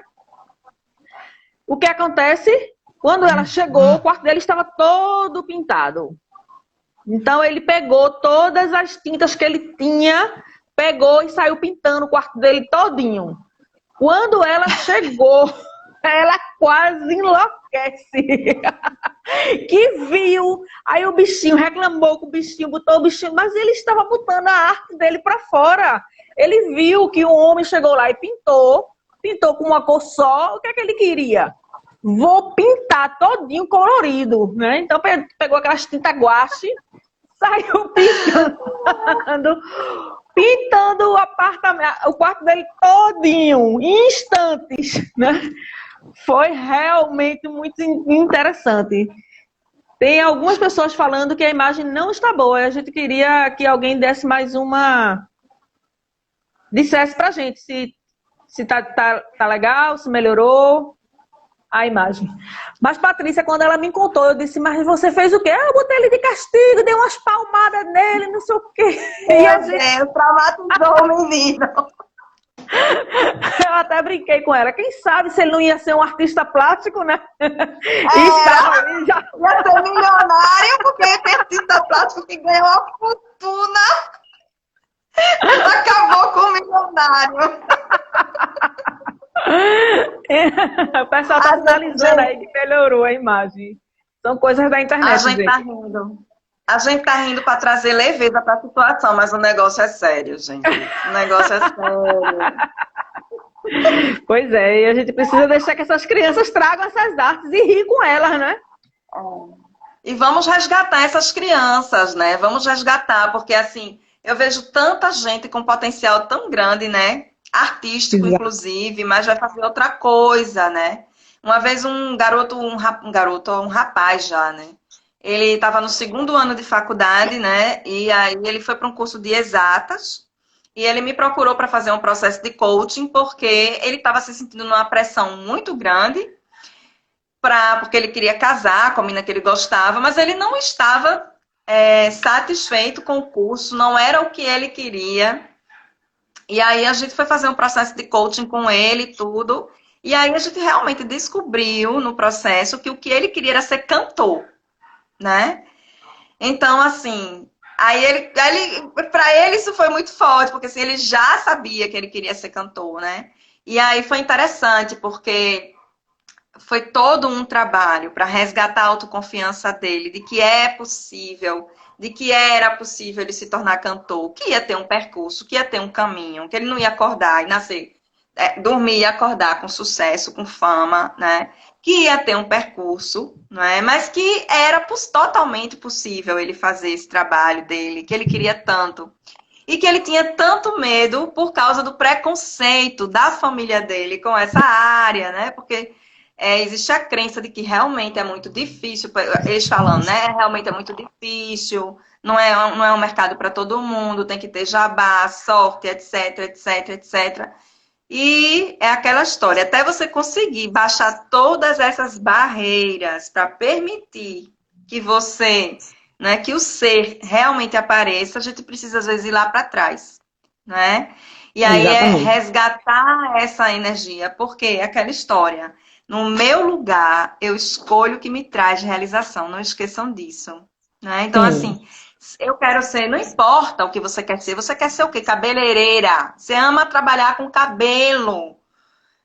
S1: O que acontece? Quando ela chegou, o quarto dele estava todo pintado. Então ele pegou todas as tintas que ele tinha, pegou e saiu pintando o quarto dele todinho. Quando ela chegou, ela quase enlouquece. Que viu, aí o bichinho reclamou com o bichinho, botou o bichinho, mas ele estava botando a arte dele para fora. Ele viu que o homem chegou lá e pintou com uma cor só. O que é que ele queria? Vou pintar todinho colorido, né? Então pegou aquelas tintas guache, saiu pintando o apartamento, o quarto dele todinho, em instantes, né? Foi realmente muito interessante. Tem algumas pessoas falando que a imagem não está boa. A gente queria que alguém desse mais dissesse pra gente se tá legal, se melhorou a imagem. Mas Patrícia, quando ela me contou, eu disse, mas você fez o quê? Eu botei ele de castigo, dei umas palmadas nele, não sei o quê. E a gente
S2: traumatizou o menino.
S1: Eu até brinquei com ela. Quem sabe se ele não ia ser um artista plástico, né?
S2: Ia ser milionário, porque é artista plástico que ganhou uma fortuna. Acabou com o milionário.
S1: O pessoal tá sinalizando aí que melhorou a imagem. São coisas da internet.
S2: A gente tá rindo. A gente tá rindo para trazer leveza para a situação, mas o negócio é sério, gente. O negócio é sério.
S1: Pois é, e a gente precisa deixar que essas crianças tragam essas artes e rir com elas, né?
S2: E vamos resgatar essas crianças, né? Vamos resgatar, porque assim, eu vejo tanta gente com potencial tão grande, né? Artístico,
S1: Exato.
S2: inclusive, mas vai fazer outra coisa, né? Uma vez um rapaz já, né? Ele estava no segundo ano de faculdade, né? E aí ele foi para um curso de exatas e ele me procurou para fazer um processo de coaching porque ele estava se sentindo numa pressão muito grande porque ele queria casar com a menina que ele gostava, mas ele não estava satisfeito com o curso, não era o que ele queria. E aí a gente foi fazer um processo de coaching com ele e tudo. E aí a gente realmente descobriu no processo que o que ele queria era ser cantor, né? Então, assim, para ele isso foi muito forte, porque assim, ele já sabia que ele queria ser cantor, né? E aí foi interessante, porque foi todo um trabalho para resgatar a autoconfiança dele, de que é possível, de que era possível ele se tornar cantor, que ia ter um percurso, que ia ter um caminho, que ele não ia acordar e nascer, dormir e acordar com sucesso, com fama, né? Que ia ter um percurso, né? Mas que era totalmente possível ele fazer esse trabalho dele, que ele queria tanto. E que ele tinha tanto medo por causa do preconceito da família dele com essa área, né? Porque existe a crença de que realmente é muito difícil, eles falando, né? Realmente é muito difícil, não é um mercado para todo mundo, tem que ter jabá, sorte, etc, etc, etc. E é aquela história, até você conseguir baixar todas essas barreiras para permitir que você, né, que o ser realmente apareça, a gente precisa às vezes ir lá para trás, né? E aí
S1: Exatamente.
S2: resgatar essa energia, porque é aquela história. No meu lugar, eu escolho o que me traz realização. Não esqueçam disso. Né? Então,
S1: Sim.
S2: assim, eu quero ser, não importa o que você quer ser o quê? Cabeleireira. Você ama trabalhar com cabelo.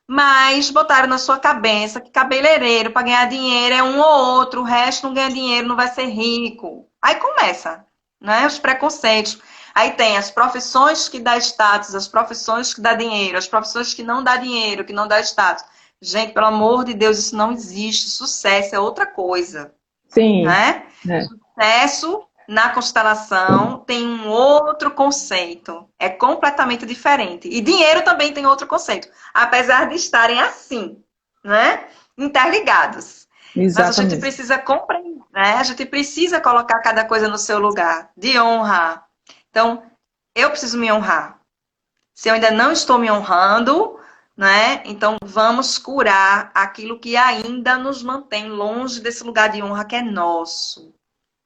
S2: Mas botaram na sua cabeça que cabeleireiro, para ganhar dinheiro, é um ou outro, o resto não ganha dinheiro, não vai ser rico. Aí começa, né? Os preconceitos. Aí tem as profissões que dá status, as profissões que dá dinheiro, as profissões que não dá dinheiro, que não dá status. Gente, pelo amor de Deus, isso não existe. Sucesso é outra coisa,
S1: Sim.
S2: né? Sucesso na constelação tem um outro conceito. É completamente diferente. E dinheiro também tem outro conceito. Apesar de estarem assim, né? Interligados.
S1: Exatamente.
S2: Mas a gente precisa compreender, né? A gente precisa colocar cada coisa no seu lugar. De honra. Então, eu preciso me honrar. Se eu ainda não estou me honrando, né? Então, vamos curar aquilo que ainda nos mantém longe desse lugar de honra que é nosso.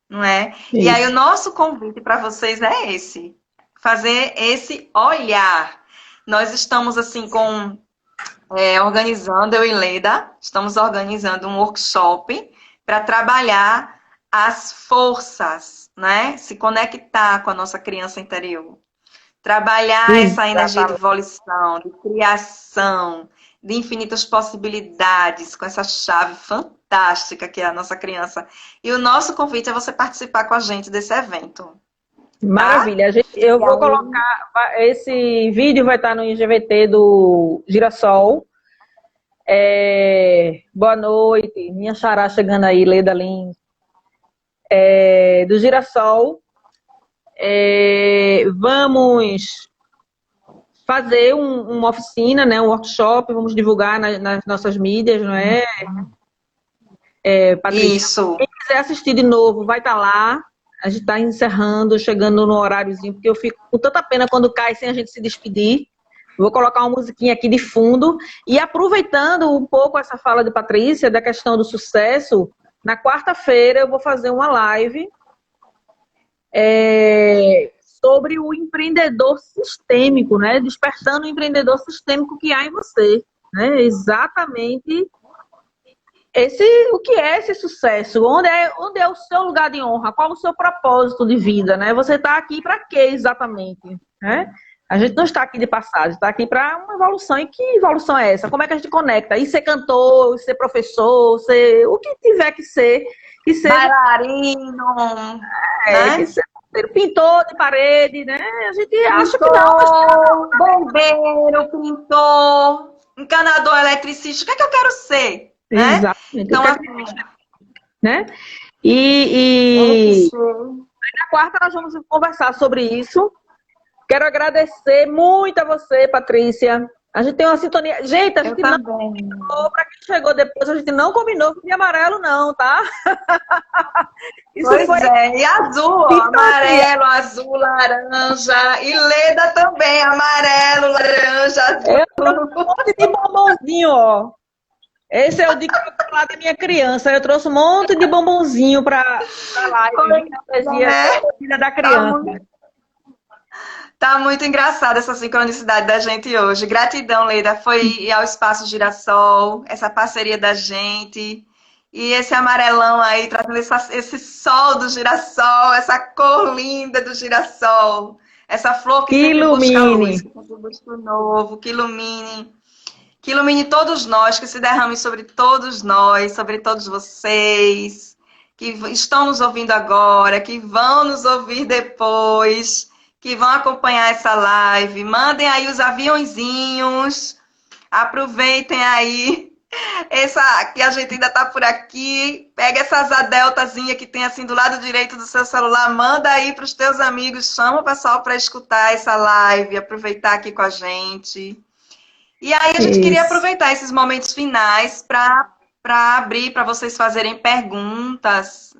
S2: Não é? Isso. E aí o nosso convite para vocês é esse. Fazer esse olhar. Nós estamos assim organizando, eu e Leda, estamos organizando um workshop para trabalhar as forças, né? Se conectar com a nossa criança interior. Trabalhar essa energia de evolução, de criação, de infinitas possibilidades, com essa chave fantástica que é a nossa criança. E o nosso convite é você participar com a gente desse evento.
S1: Maravilha.
S2: Tá?
S1: Eu vou colocar, esse vídeo vai estar no IGVT do Girassol. Boa noite, minha xará chegando aí, Leda Lins. Do Girassol. Vamos fazer uma oficina, né, um workshop, vamos divulgar nas nossas mídias, não é? Patrícia,
S2: isso.
S1: Quem quiser assistir de novo, vai estar lá. A gente está encerrando, chegando no horáriozinho, porque eu fico com tanta pena quando cai sem a gente se despedir. Vou colocar uma musiquinha aqui de fundo. E aproveitando um pouco essa fala de Patrícia, da questão do sucesso, na quarta-feira eu vou fazer uma live sobre o empreendedor sistêmico, né? Despertando o empreendedor sistêmico que há em você, né? Exatamente o que é esse sucesso? Onde é o seu lugar de honra? Qual o seu propósito de vida, né? Você está aqui para quê exatamente, né? A gente não está aqui de passagem, está aqui para uma evolução. E que evolução é essa? Como é que a gente conecta? E ser cantor, ser professor, ser o que tiver que ser.
S2: Bailarino,
S1: né? Que ser pintor de parede, né? A gente acha que não, mas
S2: bombeiro, pintor, encanador, eletricista, o que é que eu quero ser? Né?
S1: exatamente.
S2: Então, assim,
S1: né? E na quarta nós vamos conversar sobre isso. Quero agradecer muito a você, Patrícia. A gente tem uma sintonia. Gente, a gente não combinou, para quem chegou depois, a gente não combinou de amarelo, não, tá?
S2: Isso pois foi... é, e azul, ó, amarelo, azul, laranja, e Leda também, amarelo, laranja, azul.
S1: Um monte de bombonzinho, ó. Esse é o dia que eu vou falar da minha criança. Eu trouxe um monte de bombonzinho para a live. Filha da criança.
S2: Tá muito engraçada essa sincronicidade da gente hoje. Gratidão, Leda. Foi ao Espaço Girassol, essa parceria da gente. E esse amarelão aí, trazendo esse sol do girassol, essa cor linda do girassol. Essa flor que
S1: ilumine.
S2: Busca luz, que busca novo, que ilumine. Que ilumine todos nós, que se derrame sobre todos nós, sobre todos vocês, que estão nos ouvindo agora, que vão nos ouvir depois, que vão acompanhar essa live. Mandem aí os aviãozinhos, aproveitem aí que a gente ainda está por aqui. Pega essa asa deltazinha que tem assim do lado direito do seu celular, manda aí para os teus amigos, chama o pessoal para escutar essa live, aproveitar aqui com a gente. E aí a gente queria aproveitar esses momentos finais para abrir para vocês fazerem perguntas.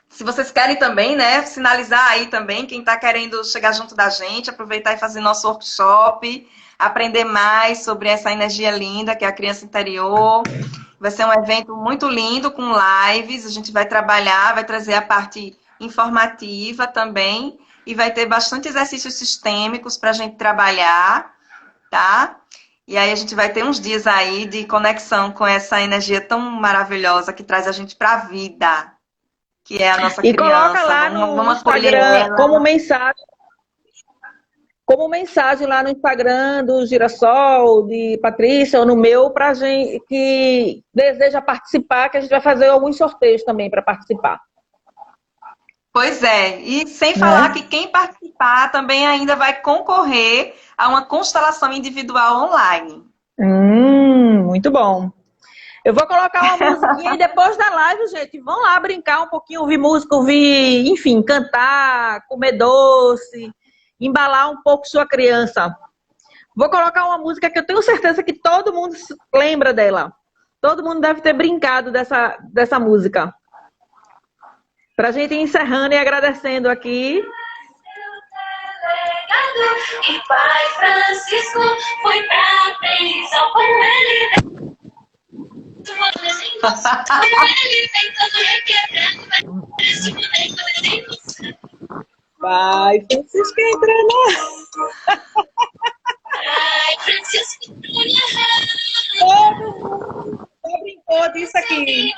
S2: Se vocês querem também, né, sinalizar aí também, quem está querendo chegar junto da gente, aproveitar e fazer nosso workshop, aprender mais sobre essa energia linda que é a criança interior. Vai ser um evento muito lindo, com lives, a gente vai trabalhar, vai trazer a parte informativa também, e vai ter bastante exercícios sistêmicos para a gente trabalhar. Tá? E aí a gente vai ter uns dias aí de conexão com essa energia tão maravilhosa que traz a gente para a vida, que é a nossa criança.
S1: E coloca lá no Instagram como mensagem lá no Instagram do Girassol, de Patrícia, ou no meu, para gente que deseja participar, que a gente vai fazer alguns sorteios também para participar.
S2: Pois é, e sem falar que quem participar também ainda vai concorrer a uma constelação individual online.
S1: Muito bom. Eu vou colocar uma musiquinha e depois da live, gente, vão lá brincar um pouquinho, ouvir música, ouvir, enfim, cantar, comer doce, embalar um pouco sua criança. Vou colocar uma música que eu tenho certeza que todo mundo lembra dela. Todo mundo deve ter brincado dessa música. Pra gente ir encerrando e agradecendo aqui.
S4: E Pai Francisco foi pra prisão com ele.
S1: Pai Francisco entrando.
S4: Pai Francisco entrando.
S1: Todo mundo só brincou disso aqui.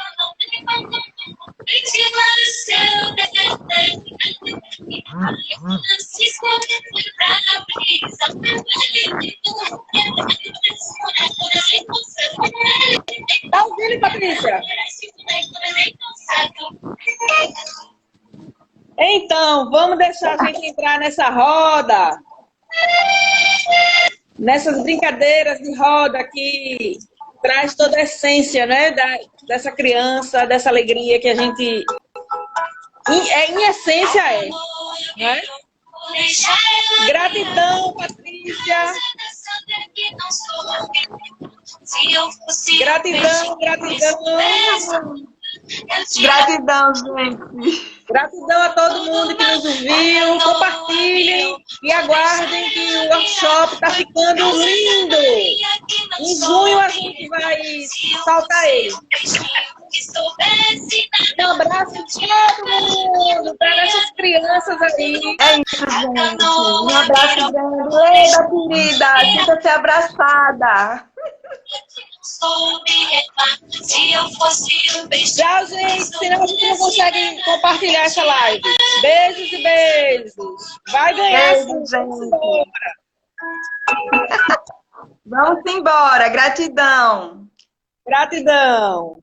S4: Francisco foi pra prisão.
S1: Tá ouvindo, Patrícia? Então, vamos deixar a gente entrar nessa roda. Nessas brincadeiras de roda que traz toda a essência, né, dessa criança, dessa alegria que a gente, em essência, é. Né? Gratidão, Patrícia. Gratidão, gratidão.
S2: Gratidão, gente.
S1: Gratidão a todo mundo que nos ouviu. Compartilhem e aguardem que o workshop está ficando lindo. Em junho a gente vai soltar ele. Um abraço de todo mundo para essas crianças aí.
S2: É isso, gente. Um abraço grande. Leda, querida, sinta-se abraçada.
S1: Tchau, gente. Senão a gente não consegue compartilhar essa live. Beijos e beijos. Vai ganhar.
S2: Beijo, gente. Vamos embora. Gratidão.
S1: Gratidão.